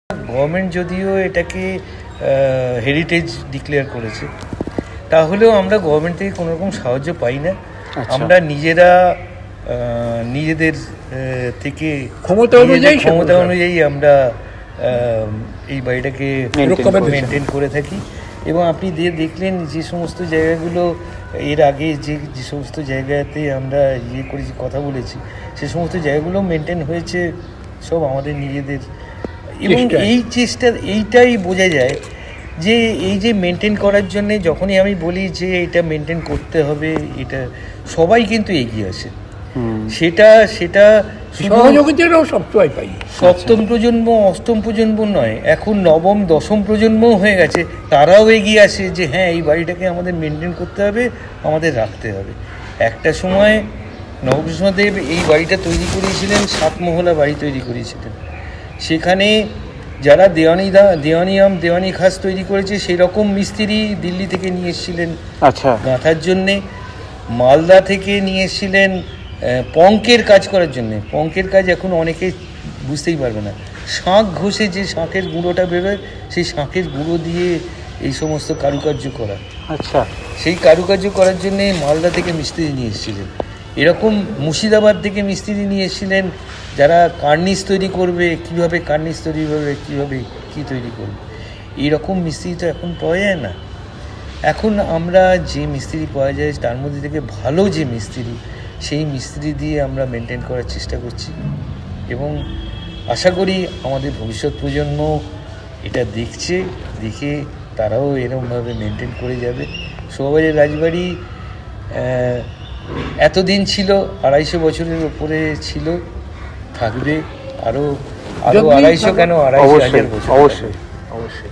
Government যদিও এটাকে heritage declare করেছে, তাহলেও আমরা গভর্নমেন্ট থেকে কোনো রকম সাহায্য পাই না। আমরা নিজেরা নিজেদের থেকে ক্ষমতা অনুযায়ী আমরা এই বাড়িটাকে মেনটেন করে থাকি। এবং আপনি দেখলেন যে সমস্ত জায়গাগুলো এর আগে যে সমস্ত জায়গাতে আমরা করেছি, কথা বলেছি, সে সমস্ত জায়গাগুলো মেনটেন হয়েছে সব আমাদের নিজেদের। এবং এই চেষ্টা এইটাই বোঝা যায় যে এই যে মেনটেন করার জন্যে যখনই আমি বলি যে এটা মেনটেন করতে হবে, এটা সবাই কিন্তু এগিয়ে আসে। সেটা সহযোগিতারও সবসময় পাই। সপ্তম প্রজন্ম, অষ্টম প্রজন্ম নয়, এখন নবম দশম প্রজন্মও হয়ে গেছে, তারাও এগিয়ে আসে যে হ্যাঁ এই বাড়িটাকে আমাদের মেনটেন করতে হবে, আমাদের রাখতে হবে। একটা সময় নবকৃষ্ণদেব এই বাড়িটা তৈরি করিয়েছিলেন, 7 মহলা বাড়ি তৈরি করিয়েছিলেন। সেখানে যারা দেওয়ানি খাস তৈরি করেছে সেই রকম মিস্ত্রি দিল্লি থেকে নিয়ে এসেছিলেন গাঁথার জন্যে, মালদা থেকে নিয়ে এসেছিলেন পঙ্কের কাজ করার জন্যে। পঙ্কের কাজ এখন অনেকে বুঝতেই পারবে না, শাঁখ ঘষে যে শাঁখের গুঁড়োটা বেরোয়, সেই শাঁখের গুঁড়ো দিয়ে এই সমস্ত কারুকার্য করা। সেই কারুকার্য করার জন্যে মালদা থেকে মিস্ত্রি নিয়ে এসেছিলেন। এরকম মুর্শিদাবাদ থেকে মিস্ত্রি নিয়ে এসেছিলেন যারা কার্নিস তৈরি করবে, কীভাবে কার্নিস তৈরি করবে, কীভাবে কী তৈরি করবে। এইরকম মিস্ত্রি তো এখন পাওয়া যায় না। এখন আমরা যে মিস্ত্রি পাওয়া যায় তার মধ্যে থেকে ভালো যে মিস্ত্রি, সেই মিস্ত্রি দিয়ে আমরা মেনটেন করার চেষ্টা করছি। এবং আশা করি আমাদের ভবিষ্যৎ প্রজন্ম এটা দেখে তারাও এরকমভাবে মেনটেন করে যাবে। শোভাবাজার রাজবাড়ি এতদিন ছিল, 250 বছরের ওপরে ছিল, থাকবে আরও 250 কেন 2,500 বছর। অবশ্যই।